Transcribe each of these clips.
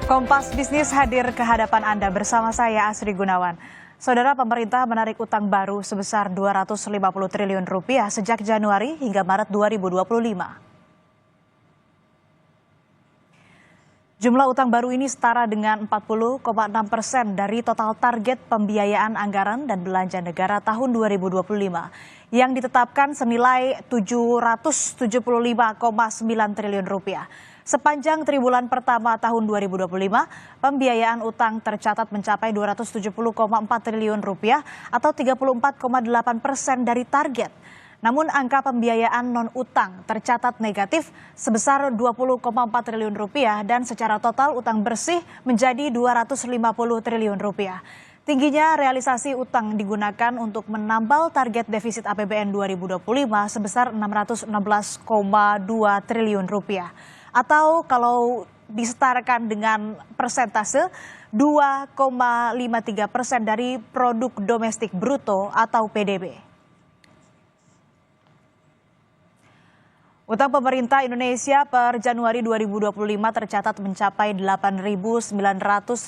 Kompas Bisnis hadir ke hadapan Anda bersama saya Asri Gunawan. Saudara, pemerintah menarik utang baru sebesar 250 triliun rupiah sejak Januari hingga Maret 2025. Jumlah utang baru ini setara dengan 40,6% dari total target pembiayaan anggaran dan belanja negara tahun 2025 yang ditetapkan senilai 775,9 triliun rupiah. Sepanjang triwulan pertama tahun 2025, pembiayaan utang tercatat mencapai 270,4 triliun rupiah atau 34,8% dari target. Namun angka pembiayaan non-utang tercatat negatif sebesar 20,4 triliun rupiah dan secara total utang bersih menjadi 250 triliun rupiah. Tingginya realisasi utang digunakan untuk menambal target defisit APBN 2025 sebesar 616,2 triliun rupiah. Atau kalau disetarakan dengan persentase 2,53% dari produk domestik bruto atau PDB. Utang pemerintah Indonesia per Januari 2025 tercatat mencapai 8.900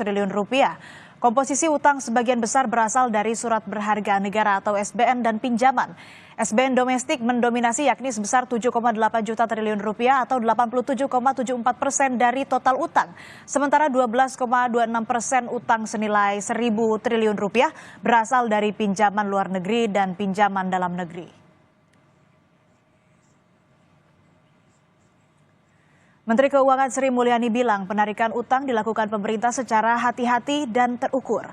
triliun rupiah. Komposisi utang sebagian besar berasal dari surat berharga negara atau SBN dan pinjaman. SBN domestik mendominasi yakni sebesar 7,8 juta triliun rupiah atau 87,74% dari total utang. Sementara 12,26% utang senilai 1.000 triliun rupiah berasal dari pinjaman luar negeri dan pinjaman dalam negeri. Menteri Keuangan Sri Mulyani bilang penarikan utang dilakukan pemerintah secara hati-hati dan terukur.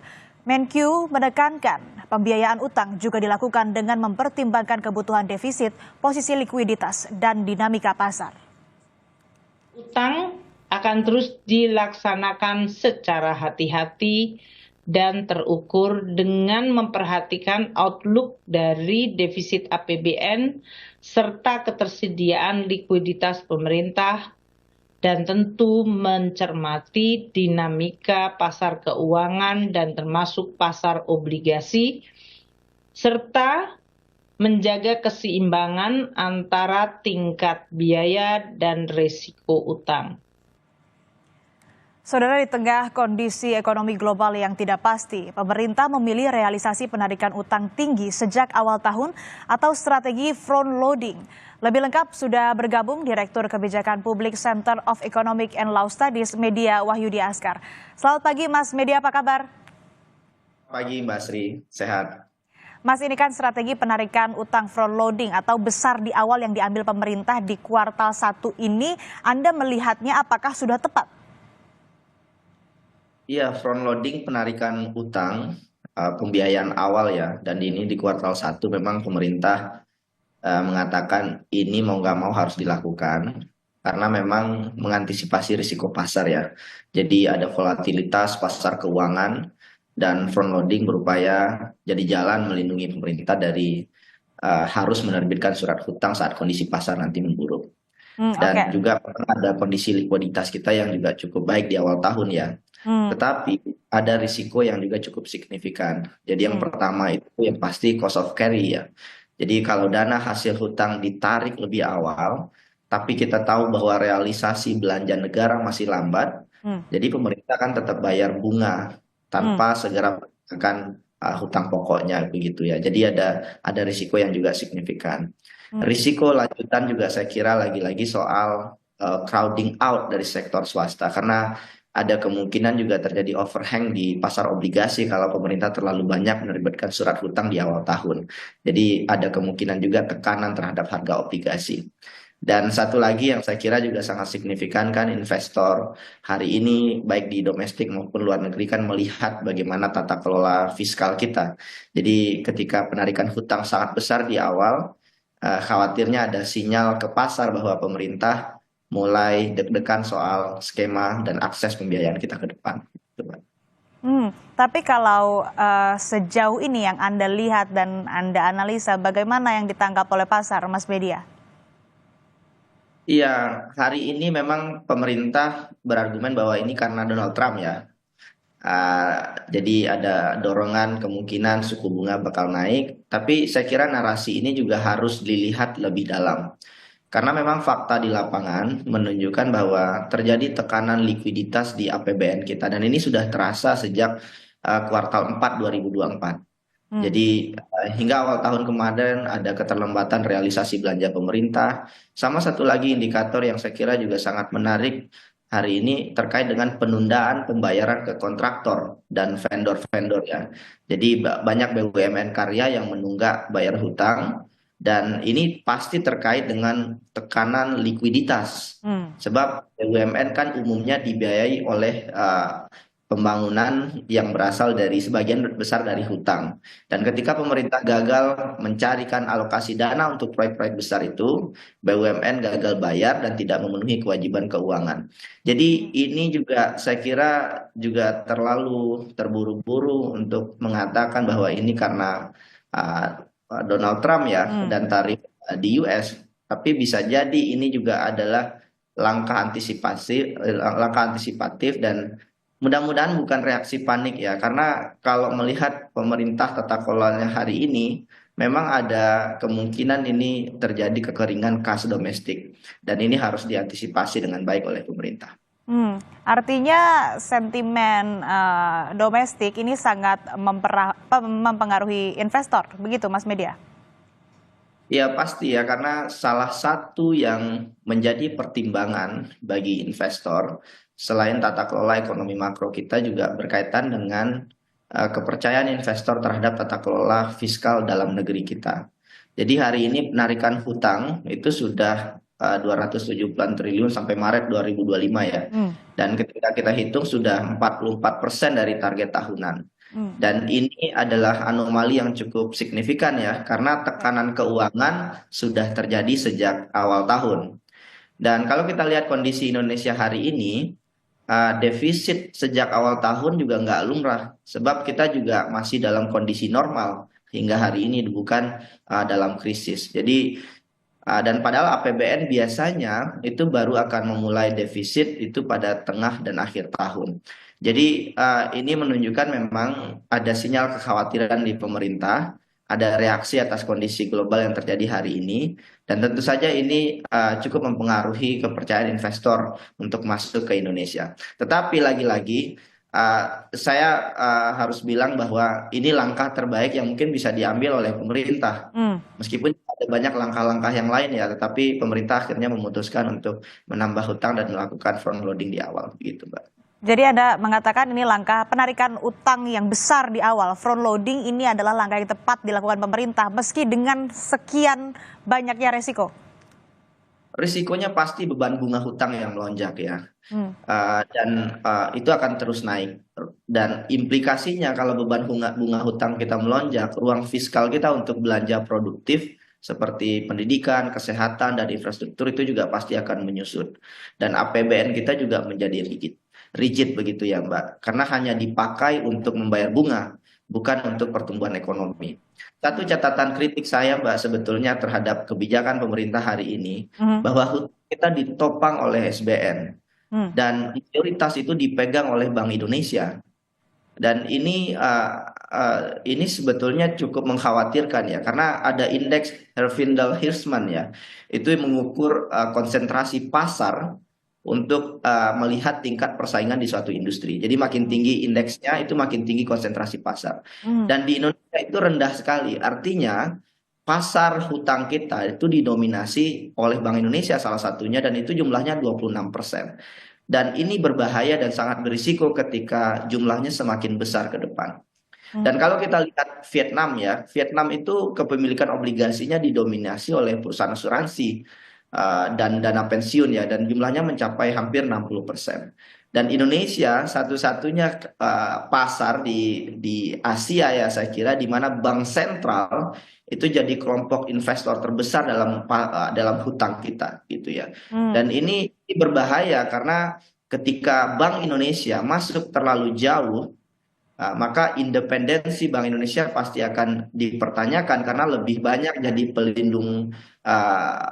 Menkyu menekankan pembiayaan utang juga dilakukan dengan mempertimbangkan kebutuhan defisit, posisi likuiditas, dan dinamika pasar. Utang akan terus dilaksanakan secara hati-hati dan terukur dengan memperhatikan outlook dari defisit APBN serta ketersediaan likuiditas pemerintah, dan tentu mencermati dinamika pasar keuangan dan termasuk pasar obligasi, serta menjaga keseimbangan antara tingkat biaya dan risiko utang. Saudara, di tengah kondisi ekonomi global yang tidak pasti, pemerintah memilih realisasi penarikan utang tinggi sejak awal tahun atau strategi front loading. Lebih lengkap sudah bergabung Direktur Kebijakan Publik Center of Economic and Law Studies Media Wahyudi Askar. Selamat pagi Mas Media, apa kabar? Pagi Mbak Sri, sehat. Mas, ini kan strategi penarikan utang front loading atau besar di awal yang diambil pemerintah di kuartal 1 ini, Anda melihatnya apakah sudah tepat? Iya, front loading penarikan utang, pembiayaan awal ya, dan ini di kuartal 1 memang pemerintah mengatakan ini mau nggak mau harus dilakukan karena memang mengantisipasi risiko pasar ya. Jadi ada volatilitas pasar keuangan dan front loading berupaya jadi jalan melindungi pemerintah dari harus menerbitkan surat hutang saat kondisi pasar nanti memburuk. Dan juga ada kondisi likuiditas kita yang juga cukup baik di awal tahun ya. Tetapi ada risiko yang juga cukup signifikan. Jadi yang pertama itu yang pasti cost of carry ya. Jadi kalau dana hasil hutang ditarik lebih awal, tapi kita tahu bahwa realisasi belanja negara masih lambat, jadi pemerintah kan tetap bayar bunga tanpa segera menggunakan hutang pokoknya begitu ya. Jadi ada risiko yang juga signifikan. Risiko lanjutan juga saya kira lagi-lagi soal crowding out dari sektor swasta karena ada kemungkinan juga terjadi overhang di pasar obligasi kalau pemerintah terlalu banyak menerbitkan surat hutang di awal tahun. Jadi ada kemungkinan juga tekanan terhadap harga obligasi. Dan satu lagi yang saya kira juga sangat signifikan kan investor hari ini baik di domestik maupun luar negeri kan melihat bagaimana tata kelola fiskal kita. Jadi ketika penarikan hutang sangat besar di awal, khawatirnya ada sinyal ke pasar bahwa pemerintah mulai deg-degan soal skema dan akses pembiayaan kita ke depan. Tapi kalau sejauh ini yang Anda lihat dan Anda analisa, bagaimana yang ditangkap oleh pasar, Mas Media? Iya, hari ini memang pemerintah berargumen bahwa ini karena Donald Trump ya. Jadi ada dorongan kemungkinan suku bunga bakal naik, tapi saya kira narasi ini juga harus dilihat lebih dalam. Karena memang fakta di lapangan menunjukkan bahwa terjadi tekanan likuiditas di APBN kita dan ini sudah terasa sejak kuartal 4 2024. Hmm. Jadi hingga awal tahun kemarin ada keterlambatan realisasi belanja pemerintah. Sama satu lagi indikator yang saya kira juga sangat menarik hari ini terkait dengan penundaan pembayaran ke kontraktor dan vendor-vendor ya. Jadi banyak BUMN karya yang menunggak bayar hutang dan ini pasti terkait dengan tekanan likuiditas. Hmm. Sebab BUMN kan umumnya dibiayai oleh pembangunan yang berasal dari sebagian besar dari hutang. Dan ketika pemerintah gagal mencarikan alokasi dana untuk proyek-proyek besar itu, BUMN gagal bayar dan tidak memenuhi kewajiban keuangan. Jadi ini juga saya kira juga terlalu terburu-buru untuk mengatakan bahwa ini karena Donald Trump ya dan tarif di US. Tapi bisa jadi ini juga adalah langkah antisipatif dan mudah-mudahan bukan reaksi panik ya, karena kalau melihat pemerintah tata kelolanya hari ini, memang ada kemungkinan ini terjadi kekeringan kas domestik, dan ini harus diantisipasi dengan baik oleh pemerintah. Artinya sentimen domestik ini sangat mempengaruhi investor, begitu Mas Media? Ya pasti ya, karena salah satu yang menjadi pertimbangan bagi investor selain tata kelola ekonomi makro kita juga berkaitan dengan kepercayaan investor terhadap tata kelola fiskal dalam negeri kita. Jadi hari ini penarikan hutang itu sudah 270-an triliun sampai Maret 2025 ya. Dan ketika kita hitung sudah 44% dari target tahunan. Dan ini adalah anomali yang cukup signifikan ya, karena tekanan keuangan sudah terjadi sejak awal tahun. Dan kalau kita lihat kondisi Indonesia hari ini, defisit sejak awal tahun juga nggak lumrah, sebab kita juga masih dalam kondisi normal hingga hari ini, bukan dalam krisis. Jadi dan padahal APBN biasanya itu baru akan memulai defisit itu pada tengah dan akhir tahun. Jadi ini menunjukkan memang ada sinyal kekhawatiran di pemerintah, ada reaksi atas kondisi global yang terjadi hari ini, dan tentu saja ini cukup mempengaruhi kepercayaan investor untuk masuk ke Indonesia. Tetapi lagi-lagi saya harus bilang bahwa ini langkah terbaik yang mungkin bisa diambil oleh pemerintah. Meskipun ada banyak langkah-langkah yang lain ya, tetapi pemerintah akhirnya memutuskan untuk menambah hutang dan melakukan front loading di awal, begitu, Mbak. Jadi Anda mengatakan ini langkah penarikan utang yang besar di awal, front loading ini adalah langkah yang tepat dilakukan pemerintah meski dengan sekian banyaknya resiko. Risikonya pasti beban bunga hutang yang melonjak ya, dan itu akan terus naik. Dan implikasinya kalau beban bunga hutang kita melonjak, ruang fiskal kita untuk belanja produktif seperti pendidikan, kesehatan, dan infrastruktur itu juga pasti akan menyusut. Dan APBN kita juga menjadi rigid begitu ya Mbak, karena hanya dipakai untuk membayar bunga, bukan untuk pertumbuhan ekonomi. Satu catatan kritik saya Mbak sebetulnya terhadap kebijakan pemerintah hari ini, bahwa hutang kita ditopang oleh SBN, dan mayoritas itu dipegang oleh Bank Indonesia. Dan ini sebetulnya cukup mengkhawatirkan ya, karena ada indeks Herfindahl-Hirschman ya, itu mengukur konsentrasi pasar untuk melihat tingkat persaingan di suatu industri. Jadi makin tinggi indeksnya itu makin tinggi konsentrasi pasar. Dan di Indonesia itu rendah sekali. Artinya pasar hutang kita itu didominasi oleh Bank Indonesia salah satunya, dan itu jumlahnya 26%. Dan ini berbahaya dan sangat berisiko ketika jumlahnya semakin besar ke depan. Dan kalau kita lihat Vietnam ya, Vietnam itu kepemilikan obligasinya didominasi oleh perusahaan asuransi dan dana pensiun ya, dan jumlahnya mencapai hampir 60%. Dan Indonesia satu-satunya pasar di Asia ya saya kira, di mana bank sentral itu jadi kelompok investor terbesar dalam hutang kita gitu ya. Dan ini berbahaya karena ketika Bank Indonesia masuk terlalu jauh, maka independensi Bank Indonesia pasti akan dipertanyakan karena lebih banyak jadi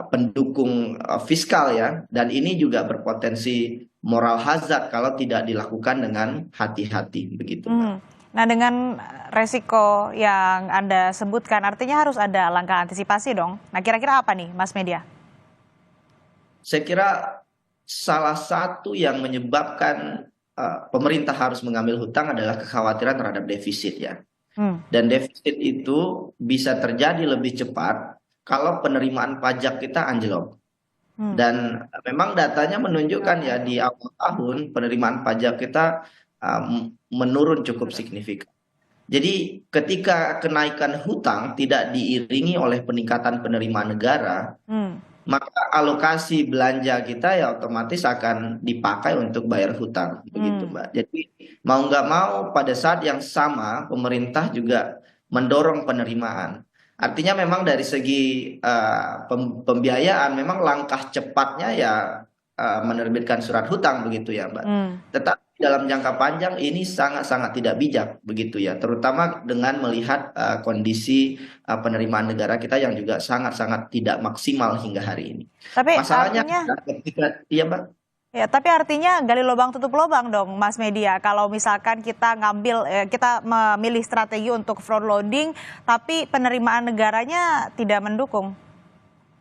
pendukung fiskal ya, dan ini juga berpotensi moral hazard kalau tidak dilakukan dengan hati-hati begitu. Nah dengan resiko yang Anda sebutkan artinya harus ada langkah antisipasi dong. Nah kira-kira apa nih Mas Media? saya kira salah satu yang menyebabkan pemerintah harus mengambil hutang adalah kekhawatiran terhadap defisit ya. Dan defisit itu bisa terjadi lebih cepat kalau penerimaan pajak kita anjlok. Dan memang datanya menunjukkan ya di awal tahun penerimaan pajak kita menurun cukup signifikan. Jadi ketika kenaikan hutang tidak diiringi oleh peningkatan penerimaan negara, maka alokasi belanja kita ya otomatis akan dipakai untuk bayar hutang, begitu Mbak. Jadi mau nggak mau pada saat yang sama pemerintah juga mendorong penerimaan. Artinya memang dari segi pembiayaan memang langkah cepatnya ya menerbitkan surat hutang begitu ya Mbak. Tetapi dalam jangka panjang ini sangat-sangat tidak bijak begitu ya, terutama dengan melihat kondisi penerimaan negara kita yang juga sangat-sangat tidak maksimal hingga hari ini. Tapi Masalahnya artinya, ketika iya Mbak. ya, tapi artinya gali lubang tutup lubang dong, Mas Media. Kalau misalkan kita kita memilih strategi untuk front loading, tapi penerimaan negaranya tidak mendukung.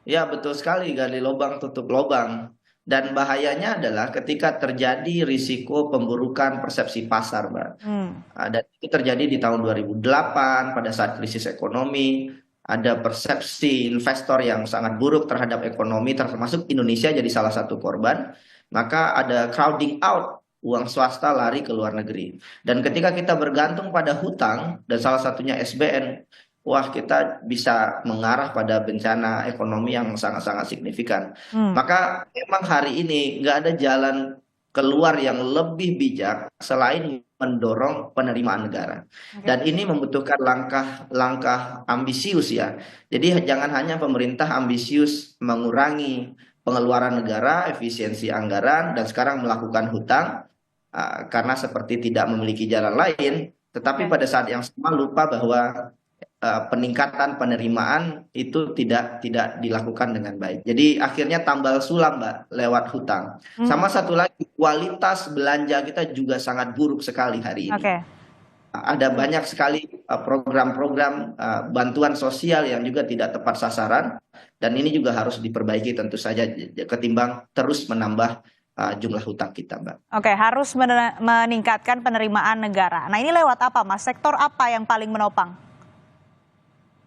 Ya betul sekali, gali lubang tutup lubang. Dan bahayanya adalah ketika terjadi risiko pemburukan persepsi pasar, Mbak. Dan itu terjadi di tahun 2008 pada saat krisis ekonomi. Ada persepsi investor yang sangat buruk terhadap ekonomi, termasuk Indonesia jadi salah satu korban. Maka ada crowding out, uang swasta lari ke luar negeri. Dan ketika kita bergantung pada hutang, dan salah satunya SBN, wah kita bisa mengarah pada bencana ekonomi yang sangat-sangat signifikan. Maka memang hari ini nggak ada jalan keluar yang lebih bijak selain mendorong penerimaan negara. Dan ini membutuhkan langkah-langkah ambisius ya. Jadi jangan hanya pemerintah ambisius mengurangi pengeluaran negara, efisiensi anggaran, dan sekarang melakukan hutang karena seperti tidak memiliki jalan lain. Tetapi pada saat yang sama lupa bahwa peningkatan penerimaan itu tidak dilakukan dengan baik. Jadi akhirnya tambal sulam Mbak lewat hutang. Sama satu lagi, kualitas belanja kita juga sangat buruk sekali hari ini. Ada banyak sekali program-program bantuan sosial yang juga tidak tepat sasaran, dan ini juga harus diperbaiki tentu saja ketimbang terus menambah jumlah hutang kita, Mbak. Oke, harus meningkatkan penerimaan negara. Nah ini lewat apa Mas? Sektor apa yang paling menopang?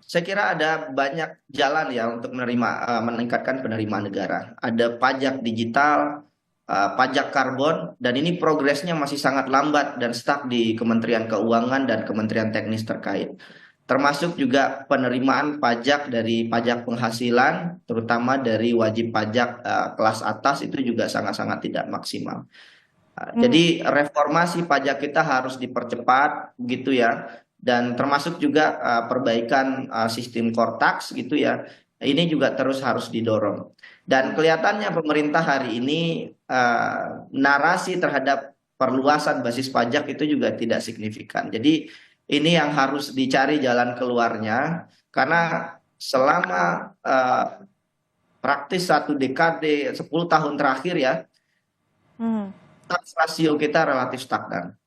Saya kira ada banyak jalan ya untuk meningkatkan penerimaan negara. Ada pajak digital, pajak karbon, dan ini progresnya masih sangat lambat dan stuck di Kementerian Keuangan dan Kementerian Teknis terkait. Termasuk juga penerimaan pajak dari pajak penghasilan, terutama dari wajib pajak kelas atas itu juga sangat-sangat tidak maksimal. Jadi reformasi pajak kita harus dipercepat, begitu ya. Dan termasuk juga perbaikan sistem core tax gitu ya, ini juga terus harus didorong. Dan kelihatannya pemerintah hari ini narasi terhadap perluasan basis pajak itu juga tidak signifikan. Jadi ini yang harus dicari jalan keluarnya, karena selama praktis 1 dekade 10 tahun terakhir ya, tax rasio kita relatif stagnan.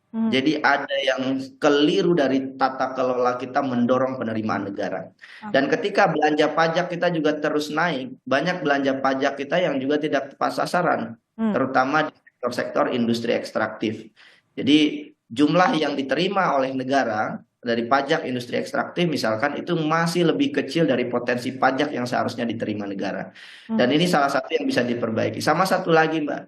Jadi ada yang keliru dari tata kelola kita mendorong penerimaan negara. Dan ketika belanja pajak kita juga terus naik, banyak belanja pajak kita yang juga tidak tepat sasaran, terutama di sektor-sektor industri ekstraktif. Jadi jumlah yang diterima oleh negara dari pajak industri ekstraktif misalkan itu masih lebih kecil dari potensi pajak yang seharusnya diterima negara. Dan ini salah satu yang bisa diperbaiki. Sama satu lagi Mbak,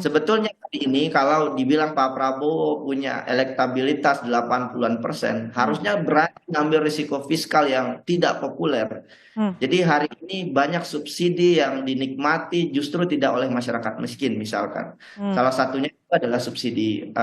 sebetulnya hari ini kalau dibilang Pak Prabowo punya elektabilitas 80-an%, harusnya berani ngambil risiko fiskal yang tidak populer. Jadi hari ini banyak subsidi yang dinikmati justru tidak oleh masyarakat miskin misalkan. Salah satunya itu adalah subsidi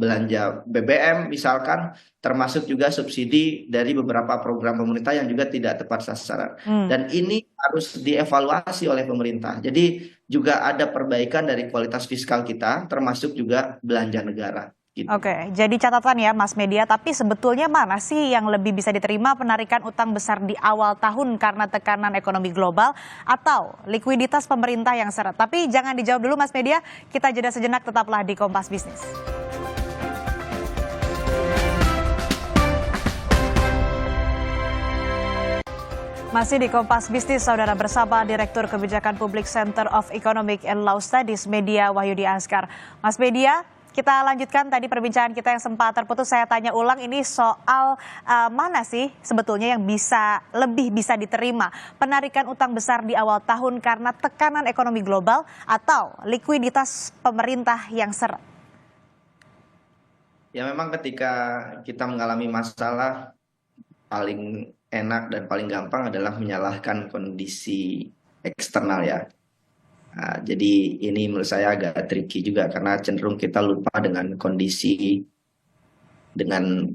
belanja BBM misalkan, termasuk juga subsidi dari beberapa program pemerintah yang juga tidak tepat sasaran. Dan ini harus dievaluasi oleh pemerintah. Jadi juga ada perbaikan dari kualitas fiskal kita, termasuk juga belanja negara. Gitu. Oke, jadi catatan ya Mas Media, tapi sebetulnya mana sih yang lebih bisa diterima, penarikan utang besar di awal tahun karena tekanan ekonomi global atau likuiditas pemerintah yang seret? Tapi jangan dijawab dulu Mas Media, kita jeda sejenak, tetaplah di Kompas Bisnis. Masih di Kompas Bisnis, saudara, bersama Direktur Kebijakan Publik Center of Economic and Law Studies Media Wahyudi Askar. Mas Media, kita lanjutkan tadi perbincangan kita yang sempat terputus. Saya tanya ulang ini soal mana sih sebetulnya yang lebih bisa diterima, penarikan utang besar di awal tahun karena tekanan ekonomi global atau likuiditas pemerintah yang seret? Ya memang ketika kita mengalami masalah, paling enak dan paling gampang adalah menyalahkan kondisi eksternal ya. Nah, jadi ini menurut saya agak tricky juga karena cenderung kita lupa dengan kondisi dengan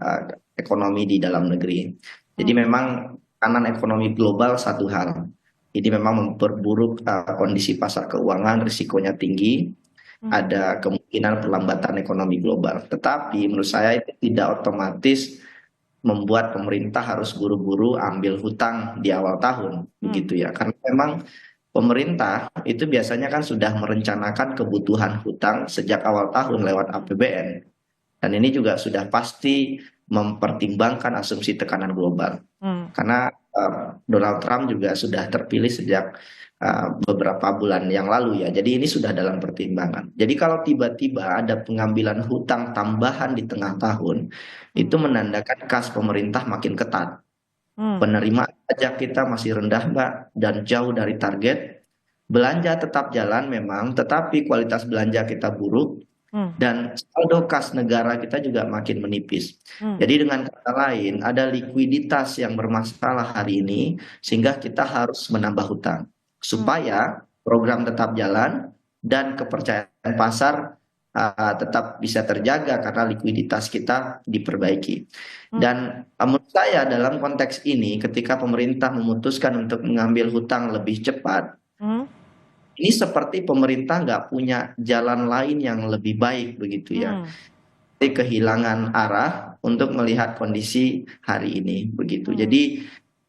ekonomi di dalam negeri. Jadi memang tekanan ekonomi global satu hal. Ini memang memperburuk kondisi pasar keuangan, risikonya tinggi, ada kemungkinan perlambatan ekonomi global. Tetapi menurut saya itu tidak otomatis membuat pemerintah harus buru-buru ambil hutang di awal tahun, begitu ya. Karena memang pemerintah itu biasanya kan sudah merencanakan kebutuhan hutang sejak awal tahun lewat APBN. Dan ini juga sudah pasti mempertimbangkan asumsi tekanan global. Karena Donald Trump juga sudah terpilih sejak beberapa bulan yang lalu ya. Jadi ini sudah dalam pertimbangan. Jadi kalau tiba-tiba ada pengambilan hutang tambahan di tengah tahun, itu menandakan kas pemerintah makin ketat. Penerimaan pajak kita masih rendah, Mbak, dan jauh dari target. Belanja tetap jalan memang, tetapi kualitas belanja kita buruk. Dan saldo kas negara kita juga makin menipis. Jadi dengan kata lain, ada likuiditas yang bermasalah hari ini, sehingga kita harus menambah hutang. Supaya program tetap jalan dan kepercayaan pasar tetap bisa terjaga karena likuiditas kita diperbaiki. Dan menurut saya dalam konteks ini, ketika pemerintah memutuskan untuk mengambil hutang lebih cepat, ini seperti pemerintah nggak punya jalan lain yang lebih baik begitu ya. Jadi kehilangan arah untuk melihat kondisi hari ini begitu. Jadi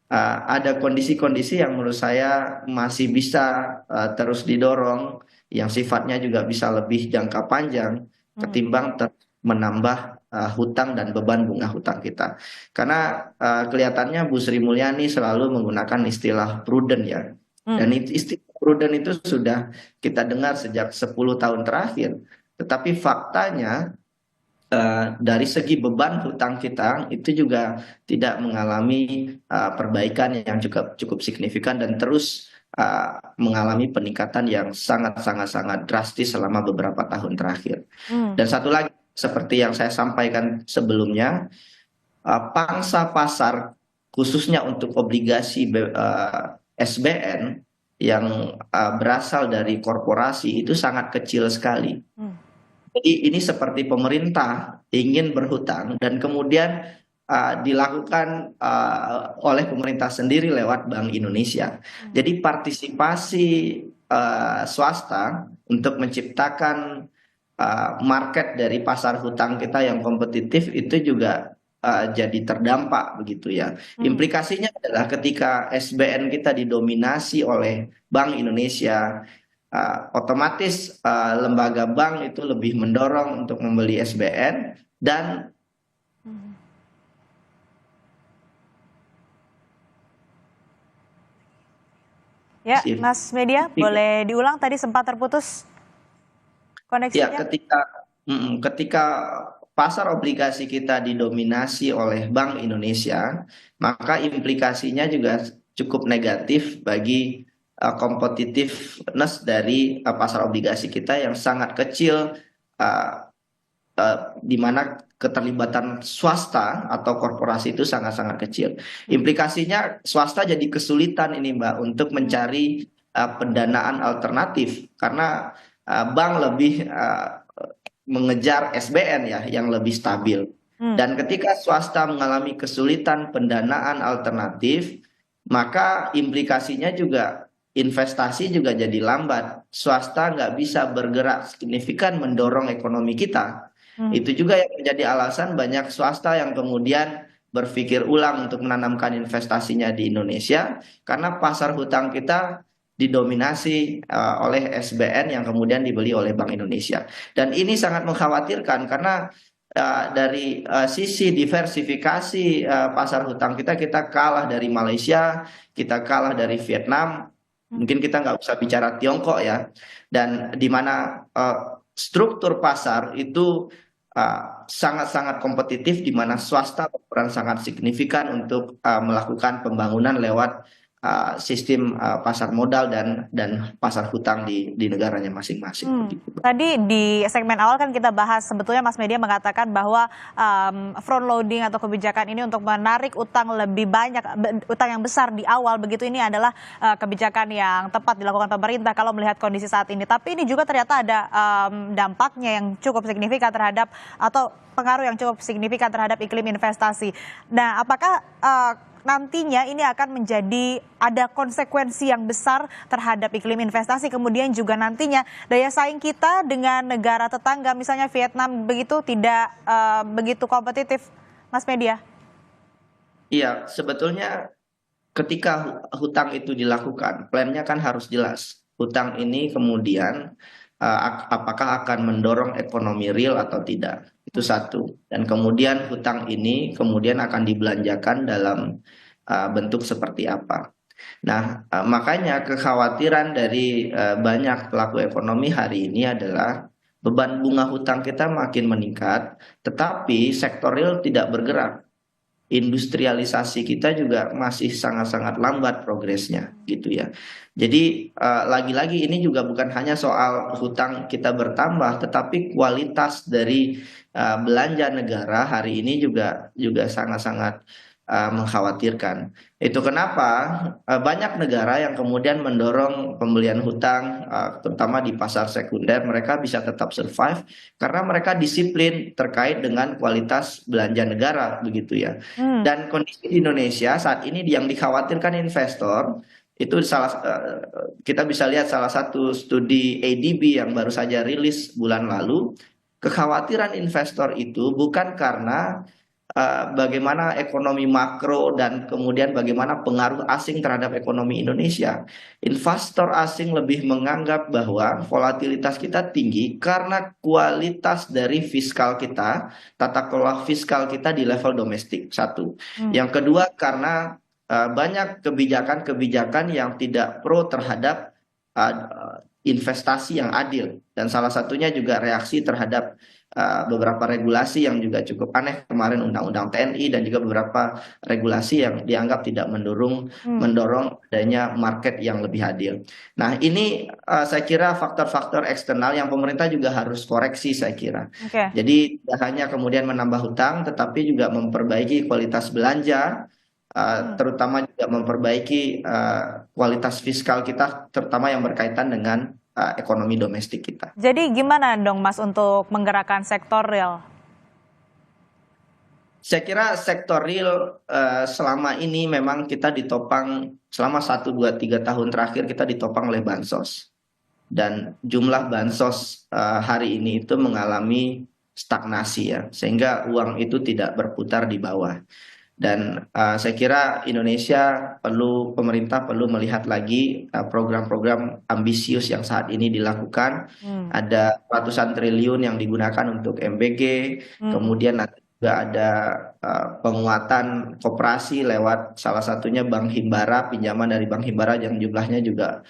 ada kondisi-kondisi yang menurut saya masih bisa terus didorong, yang sifatnya juga bisa lebih jangka panjang ketimbang menambah hutang dan beban bunga hutang kita. Karena kelihatannya Bu Sri Mulyani selalu menggunakan istilah prudent ya. Dan istilah prudent itu sudah kita dengar sejak 10 tahun terakhir. Tetapi faktanya dari segi beban hutang kita itu juga tidak mengalami perbaikan yang cukup signifikan dan terus mengalami peningkatan yang sangat drastis selama beberapa tahun terakhir. Dan satu lagi seperti yang saya sampaikan sebelumnya, pangsa pasar khususnya untuk obligasi SBN yang berasal dari korporasi itu sangat kecil sekali. Jadi ini seperti pemerintah ingin berhutang dan kemudian dilakukan oleh pemerintah sendiri lewat Bank Indonesia. Jadi partisipasi swasta untuk menciptakan market dari pasar hutang kita yang kompetitif itu juga jadi terdampak begitu ya. Implikasinya adalah ketika SBN kita didominasi oleh Bank Indonesia, otomatis lembaga bank itu lebih mendorong untuk membeli SBN dan ya, Mas Media, boleh diulang tadi sempat terputus koneksinya? Ya, ketika pasar obligasi kita didominasi oleh Bank Indonesia, maka implikasinya juga cukup negatif bagi competitiveness dari pasar obligasi kita yang sangat kecil, di mana keterlibatan swasta atau korporasi itu sangat kecil. Implikasinya swasta jadi kesulitan ini Mbak untuk mencari pendanaan alternatif karena bank lebih mengejar SBN ya yang lebih stabil. Dan ketika swasta mengalami kesulitan pendanaan alternatif, maka implikasinya juga investasi juga jadi lambat. Swasta nggak bisa bergerak signifikan mendorong ekonomi kita. Itu juga yang menjadi alasan banyak swasta yang kemudian berpikir ulang untuk menanamkan investasinya di Indonesia karena pasar hutang kita didominasi oleh SBN yang kemudian dibeli oleh Bank Indonesia. Dan ini sangat mengkhawatirkan karena dari sisi diversifikasi pasar hutang kita kalah dari Malaysia, kita kalah dari Vietnam, mungkin kita nggak usah bicara Tiongkok ya, dan di mana struktur pasar itu sangat-sangat kompetitif, di mana swasta berperan sangat signifikan untuk melakukan pembangunan lewat sistem pasar modal dan pasar hutang di negaranya masing-masing. Tadi di segmen awal kan kita bahas sebetulnya Mas Media mengatakan bahwa front loading atau kebijakan ini untuk menarik utang lebih banyak, utang yang besar di awal begitu, ini adalah kebijakan yang tepat dilakukan pemerintah kalau melihat kondisi saat ini. Tapi ini juga ternyata ada dampaknya yang cukup signifikan terhadap, atau pengaruh yang cukup signifikan terhadap iklim investasi. Nah, apakah nantinya ini akan menjadi ada konsekuensi yang besar terhadap iklim investasi, kemudian juga nantinya daya saing kita dengan negara tetangga misalnya Vietnam begitu tidak begitu kompetitif, Mas Media? Iya, sebetulnya ketika hutang itu dilakukan, plannya kan harus jelas. Hutang ini kemudian apakah akan mendorong ekonomi real atau tidak. Itu satu. Dan kemudian hutang ini kemudian akan dibelanjakan dalam bentuk seperti apa. Nah, makanya kekhawatiran dari banyak pelaku ekonomi hari ini adalah beban bunga hutang kita makin meningkat, tetapi sektor real tidak bergerak. Industrialisasi kita juga masih sangat-sangat lambat progresnya gitu ya. Jadi lagi-lagi ini juga bukan hanya soal hutang kita bertambah, tetapi kualitas dari belanja negara hari ini juga sangat-sangat mengkhawatirkan. Itu kenapa banyak negara yang kemudian mendorong pembelian hutang, terutama di pasar sekunder, mereka bisa tetap survive karena mereka disiplin terkait dengan kualitas belanja negara, begitu ya. Dan kondisi di Indonesia saat ini yang dikhawatirkan investor itu kita bisa lihat salah satu studi ADB yang baru saja rilis bulan lalu, kekhawatiran investor itu bukan karena bagaimana ekonomi makro dan kemudian bagaimana pengaruh asing terhadap ekonomi Indonesia. Investor asing lebih menganggap bahwa volatilitas kita tinggi karena kualitas dari fiskal kita, tata kelola fiskal kita di level domestik. Satu. Yang kedua karena banyak kebijakan-kebijakan yang tidak pro terhadap investasi yang adil, dan salah satunya juga reaksi terhadap beberapa regulasi yang juga cukup aneh kemarin, undang-undang TNI dan juga beberapa regulasi yang dianggap tidak mendorong adanya market yang lebih adil. Nah, ini saya kira faktor-faktor eksternal yang pemerintah juga harus koreksi, saya kira. Jadi tidak hanya kemudian menambah hutang, tetapi juga memperbaiki kualitas belanja, terutama juga memperbaiki kualitas fiskal kita, terutama yang berkaitan dengan ekonomi domestik kita. Jadi gimana dong Mas untuk menggerakkan sektor real? Saya kira sektor real selama ini memang kita ditopang, selama 1, 2, 3 tahun terakhir kita ditopang oleh bansos. Dan jumlah bansos hari ini itu mengalami stagnasi ya, sehingga uang itu tidak berputar di bawah. Dan saya kira pemerintah perlu melihat lagi program-program ambisius yang saat ini dilakukan. Ada ratusan triliun yang digunakan untuk MBG, kemudian juga ada penguatan koperasi lewat salah satunya Bank Himbara, pinjaman dari Bank Himbara yang jumlahnya juga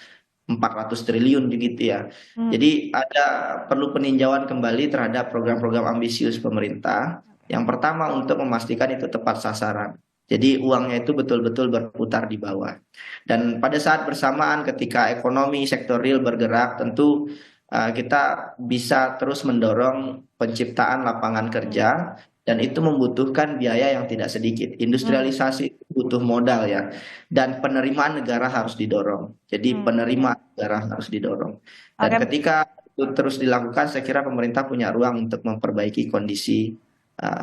400 triliun begitu ya. Jadi perlu peninjauan kembali terhadap program-program ambisius pemerintah. Yang pertama untuk memastikan itu tepat sasaran. Jadi uangnya itu betul-betul berputar di bawah. Dan pada saat bersamaan ketika ekonomi sektor real bergerak, tentu kita bisa terus mendorong penciptaan lapangan kerja, dan itu membutuhkan biaya yang tidak sedikit. Industrialisasi butuh modal ya. Dan penerimaan negara harus didorong. Jadi penerimaan negara harus didorong. Dan ketika itu terus dilakukan, saya kira pemerintah punya ruang untuk memperbaiki kondisi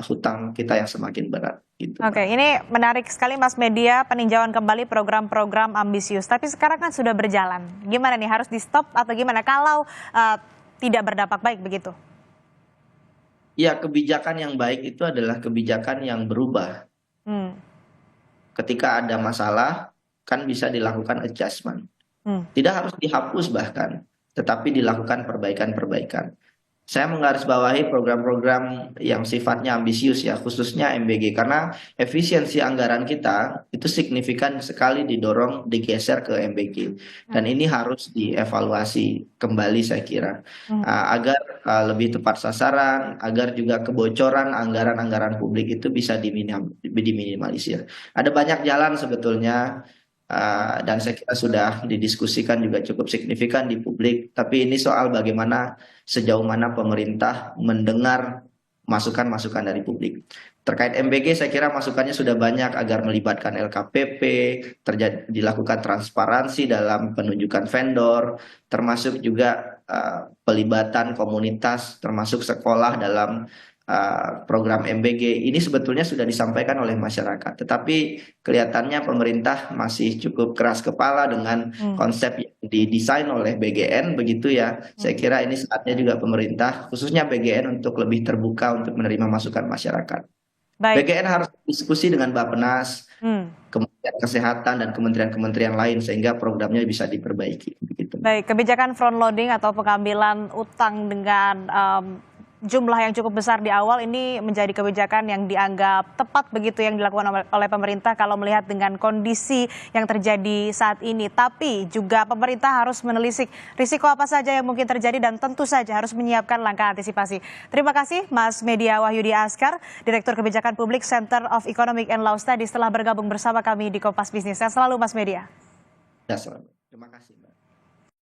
hutang kita yang semakin berat. Gitu. Oke, ini menarik sekali Mas Media, peninjauan kembali program-program ambisius. Tapi sekarang kan sudah berjalan. Gimana nih, harus di stop atau gimana kalau tidak berdampak baik begitu? Ya, kebijakan yang baik itu adalah kebijakan yang berubah. Ketika ada masalah, kan bisa dilakukan adjustment. Tidak harus dihapus bahkan, tetapi dilakukan perbaikan-perbaikan. Saya menggarisbawahi program-program yang sifatnya ambisius ya, khususnya MBG, karena efisiensi anggaran kita itu signifikan sekali didorong digeser ke MBG, dan ini harus dievaluasi kembali saya kira, agar lebih tepat sasaran, agar juga kebocoran anggaran-anggaran publik itu bisa diminimalisir. Ada banyak jalan sebetulnya. Dan saya kira sudah didiskusikan juga cukup signifikan di publik. Tapi ini soal bagaimana sejauh mana pemerintah mendengar masukan-masukan dari publik. Terkait MBG, saya kira masukannya sudah banyak agar melibatkan LKPP, dilakukan transparansi dalam penunjukan vendor, termasuk juga pelibatan komunitas, termasuk sekolah dalam program MBG. Ini sebetulnya sudah disampaikan oleh masyarakat, tetapi kelihatannya pemerintah masih cukup keras kepala dengan konsep yang didesain oleh BGN begitu ya. Saya kira ini saatnya juga pemerintah, khususnya BGN, untuk lebih terbuka untuk menerima masukan masyarakat. Baik. BGN harus diskusi dengan Bappenas, Kementerian Kesehatan, dan kementerian-kementerian lain sehingga programnya bisa diperbaiki. Begitu. Baik, kebijakan front loading atau pengambilan utang dengan jumlah yang cukup besar di awal ini menjadi kebijakan yang dianggap tepat begitu yang dilakukan oleh pemerintah kalau melihat dengan kondisi yang terjadi saat ini. Tapi juga pemerintah harus menelisik risiko apa saja yang mungkin terjadi dan tentu saja harus menyiapkan langkah antisipasi. Terima kasih Mas Media Wahyudi Askar, Direktur Kebijakan Publik Center of Economic and Law Studies telah bergabung bersama kami di Kompas Bisnis. Sehat selalu Mas Media. Ya, selalu. Terima kasih, Mbak.